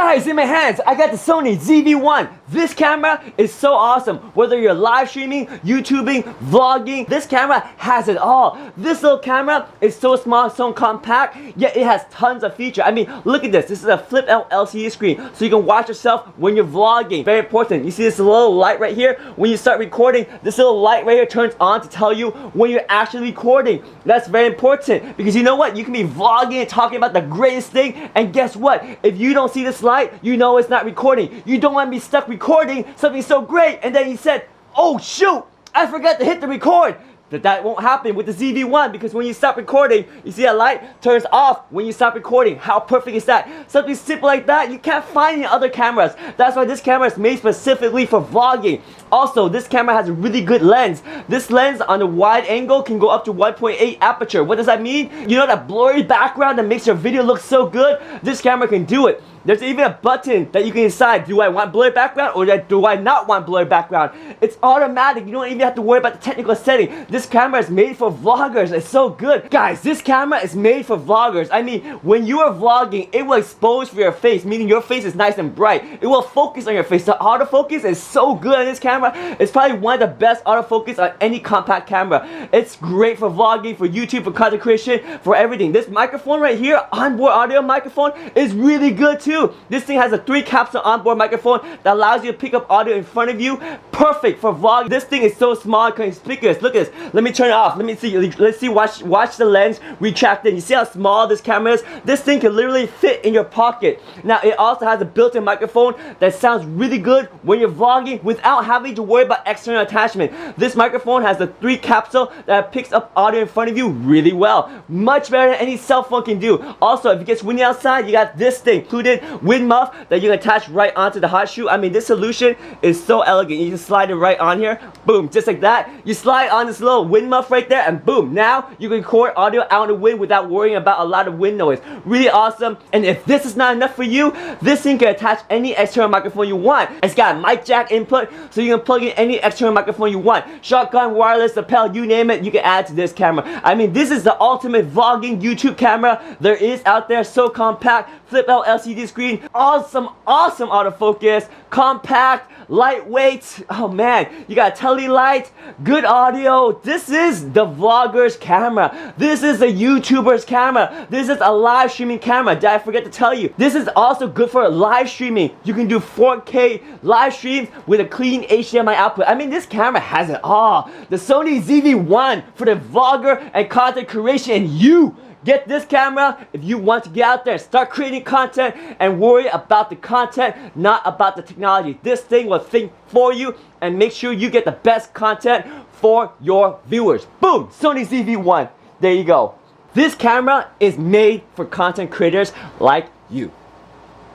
Guys, in my hands, I got the Sony ZV-1. This camera is so awesome. Whether you're live streaming, YouTubing, vlogging, this camera has it all. This little camera is so small, so compact, yet it has tons of features. I mean, look at this. This is a flip out LCD screen, so you can watch yourself when you're vlogging. Very important. You see this little light right here? When you start recording, this little light right here turns on to tell you when you're actually recording. That's very important, because you know what? You can be vlogging and talking about the greatest thing, and guess what? If you don't see this light, you know it's not recording. You don't want to be stuck recording something so great and then you said, oh shoot, I forgot to hit the record. That won't happen with the ZV-1, because when you stop recording, you see that light turns off when you stop recording. How perfect is that? Something simple like that you can't find in other cameras. That's why this camera is made specifically for vlogging. Also, this camera has a really good lens. This lens on the wide angle can go up to 1.8 aperture. What does that mean? You know that blurry background that makes your video look so good? This camera can do it. There's even a button that you can decide, do I want blurry background or do I not want blurry background? It's automatic. You don't even have to worry about the technical setting. This camera is made for vloggers. It's so good. Guys, this camera is made for vloggers. I mean, when you are vlogging, it will expose for your face, meaning your face is nice and bright. It will focus on your face. The autofocus is so good on this camera. It's probably one of the best autofocus on any compact camera. It's great for vlogging, for YouTube, for content creation, for everything. This microphone right here, onboard audio microphone, is really good too. This thing has a 3-capsule onboard microphone that allows you to pick up audio in front of you. Perfect for vlogging. This thing is so small and conspicuous. Look at this. Let me turn it off. Let me see. Let's see. Watch the lens retracted. You see how small this camera is? This thing can literally fit in your pocket. Now, it also has a built-in microphone that sounds really good when you're vlogging without having to worry about external attachment. This microphone has the 3-capsule that picks up audio in front of you really well. Much better than any cell phone can do. Also, if it gets windy outside, you got this thing included, wind muff that you can attach right onto the hot shoe. I mean, this solution is so elegant. You just slide it right on here, boom, just like that. You slide on this little wind muff right there, and boom, now you can record audio out in the wind without worrying about a lot of wind noise. Really awesome. And if this is not enough for you, this thing can attach any external microphone you want. It's got a mic jack input, so you can plug in any external microphone you want. Shotgun, wireless, lapel, you name it, you can add to this camera. I mean, this is the ultimate vlogging YouTube camera there is out there. So compact, flip out LCD screen, awesome autofocus, compact, lightweight. Oh man, you got tele light, good audio. This is the vlogger's camera. This is the YouTuber's camera. This is a live streaming camera. Did I forget to tell you? This is also good for live streaming. You can do 4K live streams with a clean HDMI output. I mean, this camera has it all. The Sony ZV-1 for the vlogger and content creation, and you get this camera if you want to get out there and start creating content and worry about the content, not about the technology. This thing will think for you and make sure you get the best content for your viewers. Boom! Sony ZV-1. There you go. This camera is made for content creators like you.